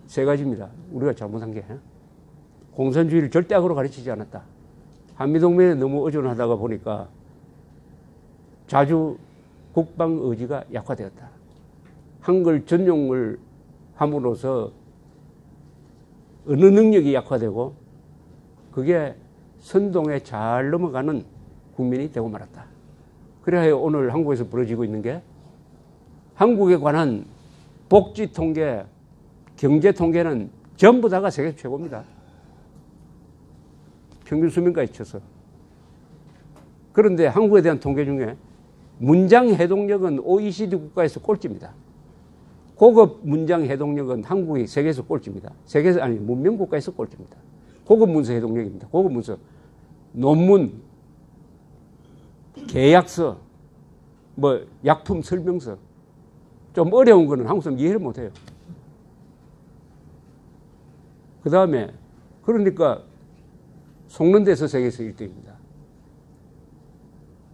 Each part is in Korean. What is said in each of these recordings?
세 가지입니다. 우리가 잘못한 게. 공산주의를 절대 악으로 가르치지 않았다. 한미동맹에 너무 의존하다가 보니까 자주 국방 의지가 약화되었다. 한글 전용을 함으로써 언어 능력이 약화되고 그게 선동에 잘 넘어가는 국민이 되고 말았다. 그래야 오늘 한국에서 벌어지고 있는 게 한국에 관한 복지 통계, 경제 통계는 전부 다가 세계 최고입니다. 평균 수명까지 쳐서. 그런데 한국에 대한 통계 중에 문장 해독력은 OECD 국가에서 꼴찌입니다. 고급 문장 해독력은 한국이 세계에서 꼴찌입니다. 세계에서, 아니, 문명 국가에서 꼴찌입니다. 고급 문서 해독력입니다. 고급 문서. 논문, 계약서, 뭐, 약품 설명서. 좀 어려운 거는 한국 사람 이해를 못 해요. 그 다음에, 그러니까, 속는 데서 세계에서 1등입니다.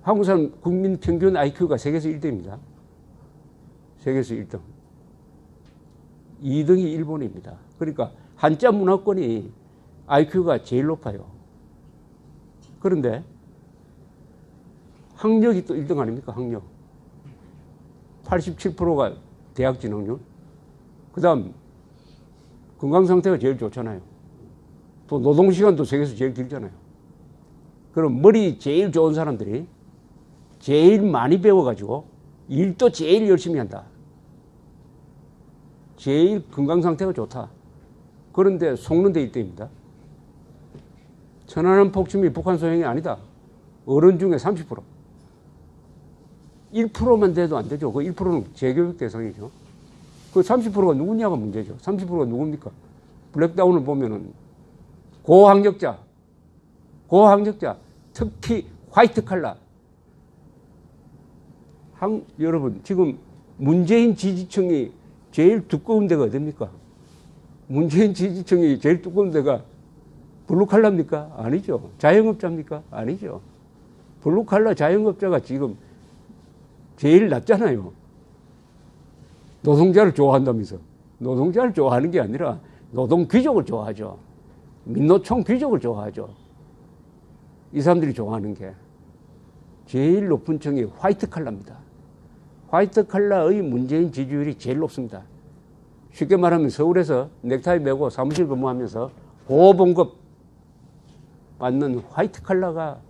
한국 사람 국민 평균 IQ가 세계에서 1등입니다. 세계에서 1등. 2등이 일본입니다. 그러니까 한자 문화권이 IQ가 제일 높아요. 그런데 학력이 또 1등 아닙니까? 학력. 87%가 대학 진학률. 그 다음 건강 상태가 제일 좋잖아요. 또 노동시간도 세계에서 제일 길잖아요. 그럼 머리 제일 좋은 사람들이 제일 많이 배워가지고 일도 제일 열심히 한다. 제일 건강 상태가 좋다. 그런데 속는 데 1등입니다. 천안함 폭침이 북한 소행이 아니다. 어른 중에 30%. 1%만 돼도 안 되죠. 그 1%는 재교육 대상이죠. 그 30%가 누구냐가 문제죠. 30%가 누굽니까? 블랙다운을 보면은 고학력자, 특히 화이트 칼라. 여러분, 지금 문재인 지지층이 제일 두꺼운 데가 어딥니까? 문재인 지지층이 제일 두꺼운 데가 블루칼라입니까? 아니죠. 자영업자입니까? 아니죠. 블루칼라 자영업자가 지금 제일 낮잖아요. 노동자를 좋아한다면서. 노동자를 좋아하는 게 아니라 노동 귀족을 좋아하죠. 민노총 귀족을 좋아하죠. 이 사람들이 좋아하는 게 제일 높은 층이 화이트 칼라입니다. 화이트 칼라의 문재인 지지율이 제일 높습니다. 쉽게 말하면 서울에서 넥타이 메고 사무실 근무하면서 고봉급 받는 화이트 칼라가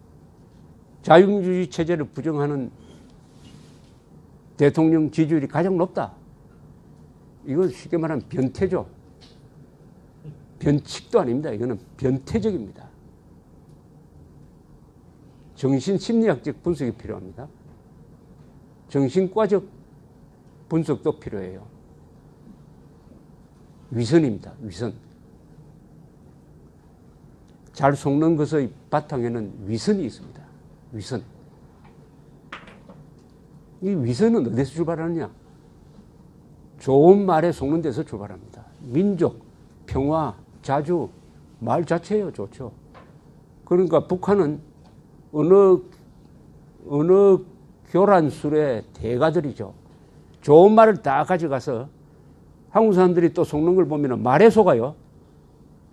자유민주주의 체제를 부정하는 대통령 지지율이 가장 높다. 이건 쉽게 말하면 변태죠. 변칙도 아닙니다. 이거는 변태적입니다. 정신심리학적 분석이 필요합니다. 정신과적 분석도 필요해요. 위선입니다. 위선. 잘 속는 것의 바탕에는 위선이 있습니다. 위선. 이 위선은 어디서 출발하느냐? 좋은 말에 속는 데서 출발합니다. 민족, 평화, 자주, 말 자체예요. 좋죠. 그러니까 북한은 언어 교란술의 대가들이죠. 좋은 말을 다 가져가서 한국 사람들이 또 속는 걸 보면 말에 속아요.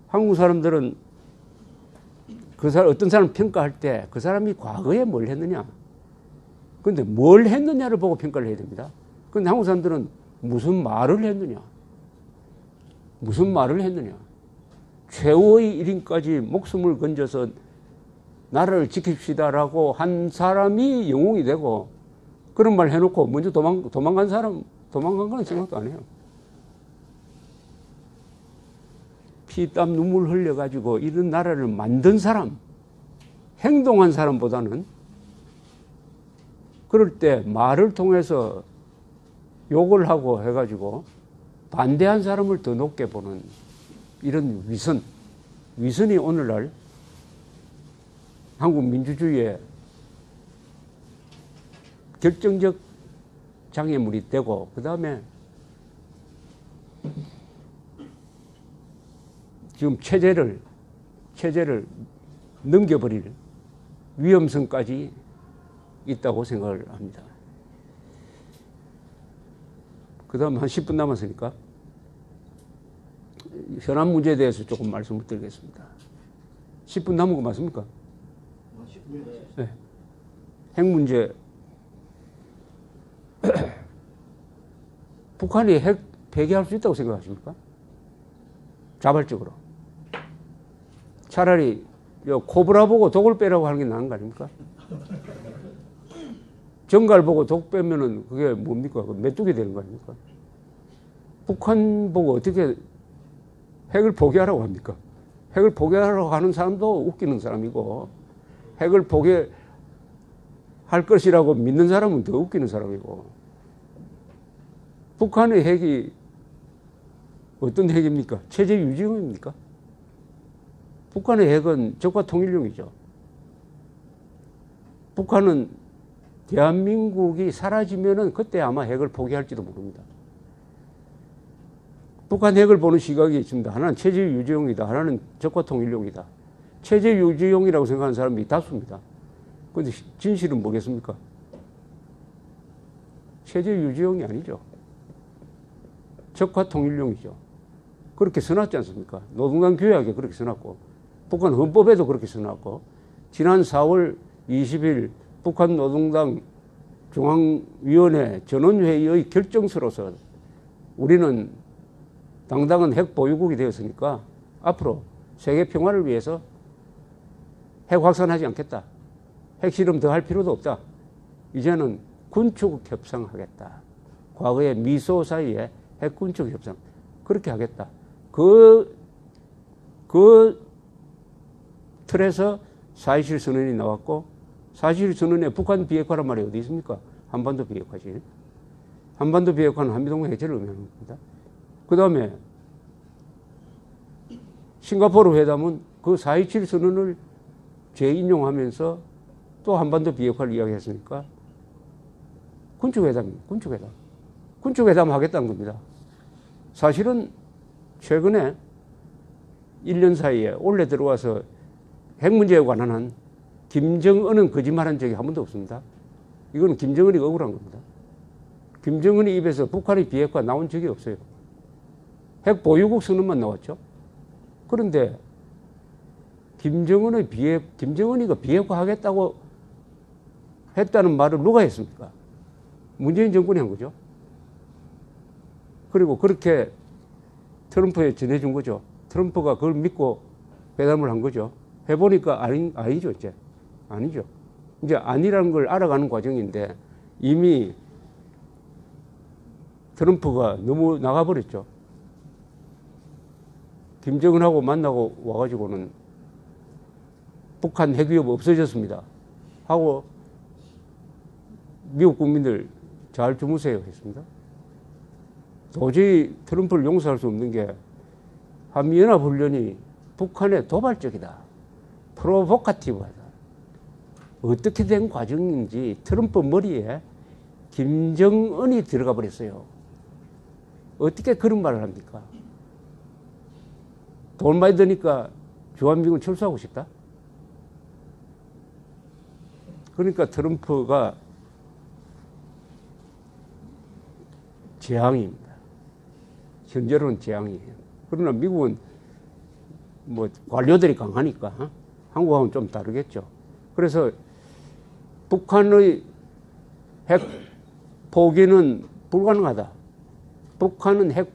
한국 사람들은 어떤 사람 평가할 때 그 사람이 과거에 뭘 했느냐. 그런데 뭘 했느냐를 보고 평가를 해야 됩니다. 그런데 한국 사람들은 무슨 말을 했느냐. 무슨 말을 했느냐. 최후의 일인까지 목숨을 건져서 나라를 지킵시다라고 한 사람이 영웅이 되고 그런 말 해놓고 먼저 도망간 거는 생각도 안 해요. 피땀 눈물 흘려가지고 이런 나라를 만든 사람, 행동한 사람보다는 그럴 때 말을 통해서 욕을 하고 해가지고 반대한 사람을 더 높게 보는 이런 위선이 오늘날 한국 민주주의의 결정적 장애물이 되고, 그 다음에 지금 체제를 넘겨버릴 위험성까지 있다고 생각을 합니다. 그 다음 한 10분 남았으니까 현안 문제에 대해서 조금 말씀을 드리겠습니다. 10분 남은 거 맞습니까? 10분. 네. 핵 문제. 북한이 핵 폐기할 수 있다고 생각하십니까? 자발적으로. 차라리 코브라 보고 독을 빼라고 하는 게 나은 거 아닙니까? 정갈 보고 독 빼면은 그게 뭡니까? 메뚜기 되는 거 아닙니까? 북한 보고 어떻게 핵을 포기하라고 합니까? 핵을 포기하라고 하는 사람도 웃기는 사람이고, 핵을 포기할 것이라고 믿는 사람은 더 웃기는 사람이고, 북한의 핵이 어떤 핵입니까? 체제 유지용입니까? 북한의 핵은 적과 통일용이죠. 북한은 대한민국이 사라지면은 그때 아마 핵을 포기할지도 모릅니다. 북한 핵을 보는 시각이 있습니다. 하나는 체제 유지용이다. 하나는 적과 통일용이다. 체제 유지용이라고 생각하는 사람이 다수입니다. 그런데 진실은 뭐겠습니까? 체제 유지용이 아니죠. 적과 통일용이죠. 그렇게 써놨지 않습니까? 노동당 규약에 그렇게 써놨고, 북한 헌법에도 그렇게 써놨고, 지난 4월 20일 북한 노동당 중앙위원회 전원회의의 결정서로서 우리는 당당한 핵 보유국이 되었으니까 앞으로 세계 평화를 위해서 핵 확산하지 않겠다. 핵실험 더 할 필요도 없다. 이제는 군축 협상하겠다. 과거에 미소 사이에 핵 군축 협상 그렇게 하겠다. 그 틀에서 4.27 선언이 나왔고, 4.27 선언에 북한 비핵화란 말이 어디 있습니까? 한반도 비핵화지. 한반도 비핵화는 한미동맹 해체를 의미하는 겁니다. 그 다음에 싱가포르 회담은 그 4.27 선언을 재인용하면서 또 한반도 비핵화를 이야기했으니까 군축회담입니다. 군축회담. 군축회담 하겠다는 겁니다. 사실은 최근에 1년 사이에 올해 들어와서 핵 문제에 관한 한 김정은은 거짓말한 적이 한 번도 없습니다. 이건 김정은이 억울한 겁니다. 김정은이 입에서 북한의 비핵화 나온 적이 없어요. 핵 보유국 선언만 나왔죠. 그런데 김정은이가 비핵화하겠다고 했다는 말을 누가 했습니까? 문재인 정권이 한 거죠. 그리고 그렇게 트럼프에 전해준 거죠. 트럼프가 그걸 믿고 회담을 한 거죠. 해보니까 아니죠, 이제. 아니죠. 이제 아니라는 걸 알아가는 과정인데 이미 트럼프가 너무 나가버렸죠. 김정은하고 만나고 와가지고는 북한 핵위협 없어졌습니다. 하고 미국 국민들 잘 주무세요 했습니다. 도저히 트럼프를 용서할 수 없는 게 한미연합훈련이 북한의 도발적이다. 프로보카티브하다. 어떻게 된 과정인지 트럼프 머리에 김정은이 들어가 버렸어요. 어떻게 그런 말을 합니까? 돈 많이 드니까 주한미군 철수하고 싶다? 그러니까 트럼프가 재앙입니다. 현재로는 재앙이에요. 그러나 미국은 뭐 관료들이 강하니까 한국하고는 좀 다르겠죠. 그래서 북한의 핵 포기는 불가능하다. 북한은 핵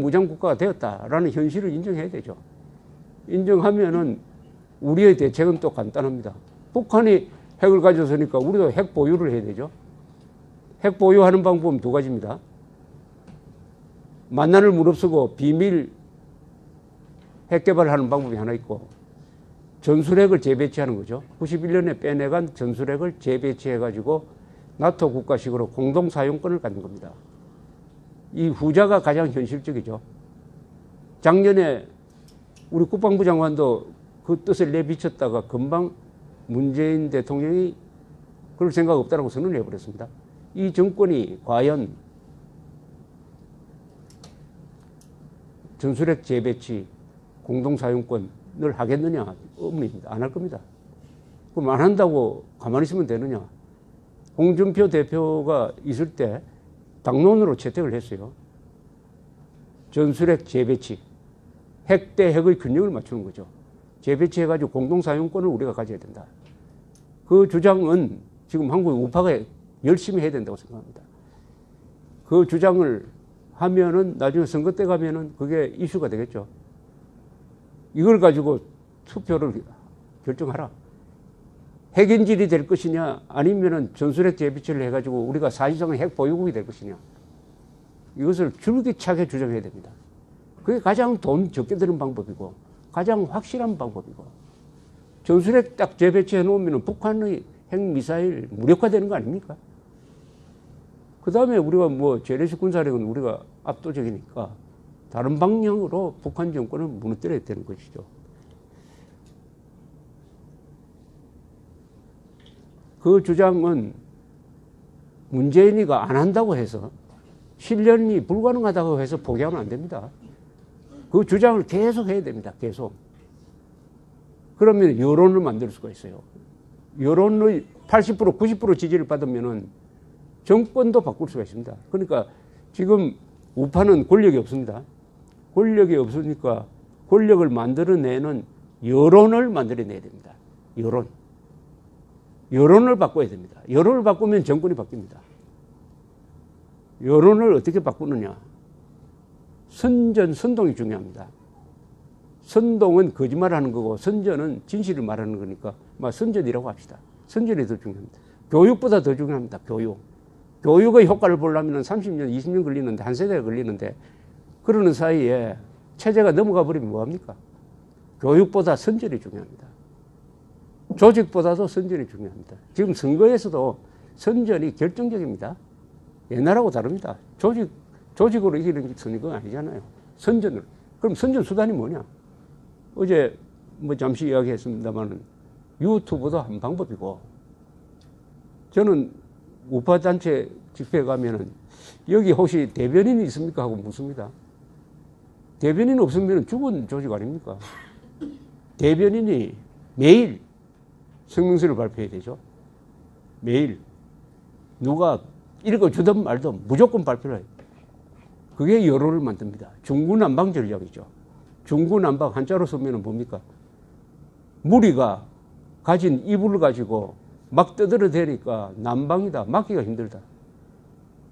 무장 국가가 되었다라는 현실을 인정해야 되죠. 인정하면은 우리의 대책은 또 간단합니다. 북한이 핵을 가졌으니까 우리도 핵 보유를 해야 되죠. 핵 보유하는 방법은 두 가지입니다. 만난을 무릅쓰고 비밀 핵 개발하는 방법이 하나 있고, 전술핵을 재배치하는 거죠. 91년에 빼내간 전술핵을 재배치해가지고 나토 국가식으로 공동 사용권을 갖는 겁니다. 이 후자가 가장 현실적이죠. 작년에 우리 국방부 장관도 그 뜻을 내비쳤다가 금방 문재인 대통령이 그럴 생각 없다라고 선언을 해버렸습니다. 이 정권이 과연 전술핵 재배치 공동사용권을 하겠느냐? 의문입니다. 안 할 겁니다. 그럼 안 한다고 가만히 있으면 되느냐? 홍준표 대표가 있을 때 당론으로 채택을 했어요. 전술핵 재배치. 핵 대 핵의 균형을 맞추는 거죠. 재배치해가지고 공동사용권을 우리가 가져야 된다. 그 주장은 지금 한국의 우파가 열심히 해야 된다고 생각합니다. 그 주장을 하면은 나중에 선거 때 가면은 그게 이슈가 되겠죠. 이걸 가지고 투표를 결정하라. 핵인질이 될 것이냐 아니면은 전술핵 재배치를 해가지고 우리가 사실상의 핵 보유국이 될 것이냐. 이것을 줄기차게 주장해야 됩니다. 그게 가장 돈 적게 드는 방법이고 가장 확실한 방법이고 전술핵 딱 재배치해 놓으면 북한의 핵미사일 무력화되는 거 아닙니까? 그 다음에 우리가 뭐 재래식 군사력은 우리가 압도적이니까 다른 방향으로 북한 정권을 무너뜨려야 되는 것이죠. 그 주장은 문재인이가 안 한다고 해서 실현이 불가능하다고 해서 포기하면 안 됩니다. 그 주장을 계속 해야 됩니다. 계속. 그러면 여론을 만들 수가 있어요. 여론의 80% 90% 지지를 받으면은 정권도 바꿀 수가 있습니다. 그러니까 지금 우파는 권력이 없습니다. 권력이 없으니까 권력을 만들어내는 여론을 만들어내야 됩니다. 여론. 여론을 바꿔야 됩니다. 여론을 바꾸면 정권이 바뀝니다. 여론을 어떻게 바꾸느냐. 선동이 중요합니다. 선동은 거짓말하는 거고 선전은 진실을 말하는 거니까 선전이라고 합시다. 선전이 더 중요합니다. 교육보다 더 중요합니다. 교육의 효과를 보려면 30년, 20년 걸리는데 한 세대가 걸리는데 그러는 사이에 체제가 넘어가 버리면 뭐합니까? 교육보다 선전이 중요합니다. 조직보다도 선전이 중요합니다. 지금 선거에서도 선전이 결정적입니다. 옛날하고 다릅니다. 조직으로 이기는 선거가 아니잖아요. 선전을. 그럼 선전 수단이 뭐냐? 어제 뭐 잠시 이야기했습니다만 유튜브도 한 방법이고 저는 우파 단체 집회에 가면은 여기 혹시 대변인이 있습니까? 하고 묻습니다. 대변인 없으면 죽은 조직 아닙니까? 대변인이 매일 성명서를 발표해야 되죠. 매일. 누가 읽어주든 말든 무조건 발표를 해요. 그게 여론을 만듭니다. 중구난방 전략이죠. 중구난방 한자로 쓰면 뭡니까? 무리가 가진 이불을 가지고 막 떠들어대니까 난방이다. 막기가 힘들다.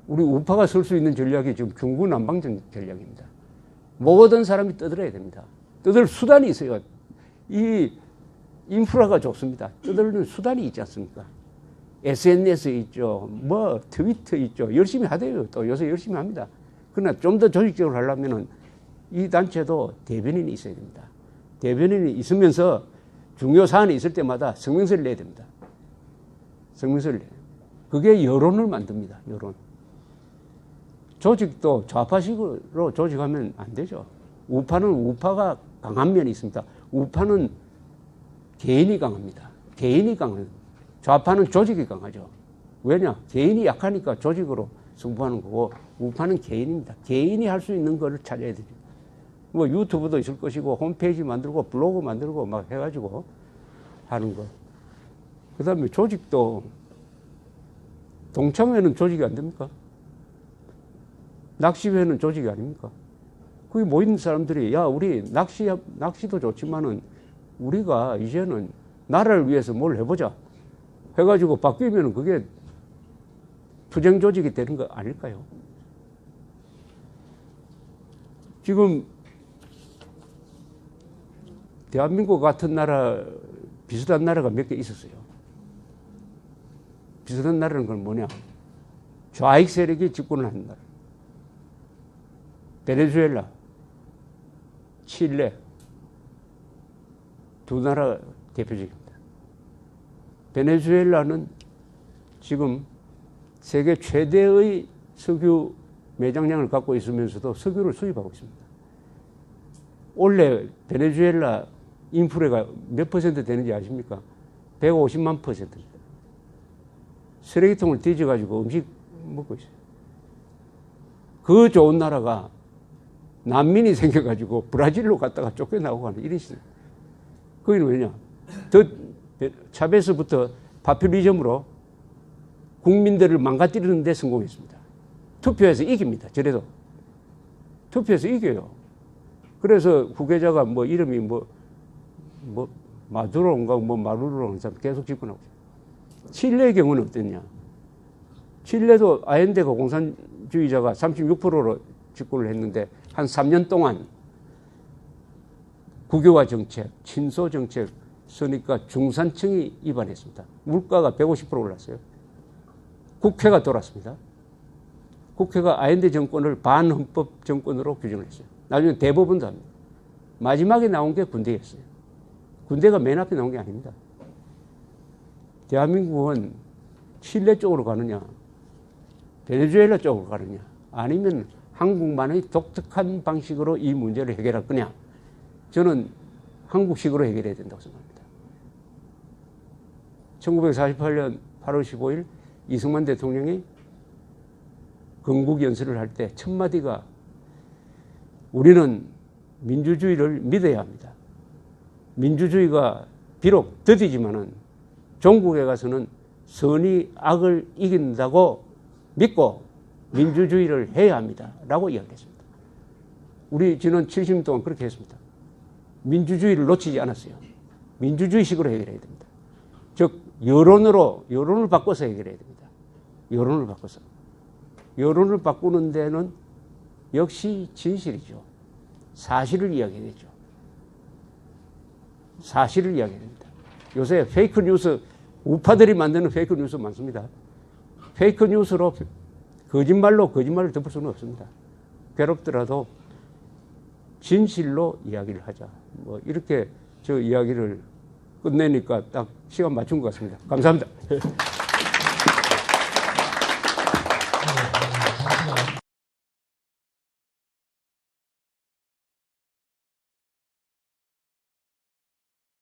우리 우파가 쓸 수 있는 전략이 지금 중구난방 전략입니다. 모든 사람이 떠들어야 됩니다. 떠들 수단이 있어요. 이 인프라가 좋습니다. 떠드는 수단이 있지 않습니까? SNS 있죠. 뭐 트위터 있죠. 열심히 하대요. 또 요새 열심히 합니다. 그러나 좀 더 조직적으로 하려면은 이 단체도 대변인이 있어야 됩니다. 대변인이 있으면서 중요 사안이 있을 때마다 성명서를 내야 됩니다. 성명서를 내요. 그게 여론을 만듭니다. 여론. 조직도 좌파식으로 조직하면 안 되죠. 우파는 우파가 강한 면이 있습니다. 우파는 개인이 강합니다. 개인이 강합니다. 좌파는 조직이 강하죠. 왜냐? 개인이 약하니까 조직으로 승부하는 거고 우파는 개인입니다. 개인이 할 수 있는 거를 찾아야 되죠. 뭐 유튜브도 있을 것이고 홈페이지 만들고 블로그 만들고 막 해가지고 하는 거. 그 다음에 조직도 동창회는 조직이 안 됩니까? 낚시회는 조직이 아닙니까? 거기 모인 사람들이 야 우리 낚시도 좋지만은 우리가 이제는 나라를 위해서 뭘 해보자 해가지고 바뀌면 그게 투쟁 조직이 되는 거 아닐까요? 지금 대한민국 같은 나라 비슷한 나라가 몇 개 있었어요. 비슷한 나라는 건 뭐냐? 좌익 세력이 집권을 하는 나라. 베네수엘라, 칠레 두 나라 대표적입니다. 베네수엘라는 지금 세계 최대의 석유 매장량을 갖고 있으면서도 석유를 수입하고 있습니다. 원래 베네수엘라 인플레가 몇 퍼센트 되는지 아십니까? 150만 %입니다. 쓰레기통을 뒤져가지고 음식 먹고 있어요. 그 좋은 나라가 난민이 생겨가지고 브라질로 갔다가 쫓겨나고 하는 일이 있어요. 거기는 왜냐? 차베스부터 파퓰리즘으로 국민들을 망가뜨리는 데 성공했습니다. 투표에서 이깁니다. 저래도. 투표해서 이겨요. 그래서 후계자가 뭐 이름이 뭐 마두로인가 뭐 마루로라는 사람 계속 집권하고 있어요. 칠레의 경우는 어땠냐? 칠레도 아엔데가 공산주의자가 36%로 집권을 했는데 한 3년 동안 국유화 정책, 친소 정책 쓰니까 중산층이 위반했습니다. 물가가 150% 올랐어요. 국회가 돌았습니다. 국회가 아엔데 정권을 반헌법 정권으로 규정을 했어요. 나중에 대법원도 합니다. 마지막에 나온 게 군대였어요. 군대가 맨 앞에 나온 게 아닙니다. 대한민국은 칠레 쪽으로 가느냐, 베네수엘라 쪽으로 가느냐, 아니면 한국만의 독특한 방식으로 이 문제를 해결할 거냐. 저는 한국식으로 해결해야 된다고 생각합니다. 1948년 8월 15일 이승만 대통령이 건국 연설을 할 때 첫 마디가 우리는 민주주의를 믿어야 합니다. 민주주의가 비록 더디지만은 종국에 가서는 선이 악을 이긴다고 믿고 민주주의를 해야 합니다. 라고 이야기했습니다. 우리 지난 70년 동안 그렇게 했습니다. 민주주의를 놓치지 않았어요. 민주주의식으로 해결해야 됩니다. 즉 여론을 바꿔서 해결해야 됩니다. 여론을 바꿔서. 여론을 바꾸는 데는 역시 진실이죠. 사실을 이야기해야 되죠. 사실을 이야기해야 됩니다. 요새 페이크 뉴스, 우파들이 만드는 페이크 뉴스 많습니다. 페이크 뉴스로 거짓말을 덮을 수는 없습니다. 괴롭더라도 진실로 이야기를 하자. 뭐 이렇게 저 이야기를 끝내니까 딱 시간 맞춘 것 같습니다. 감사합니다.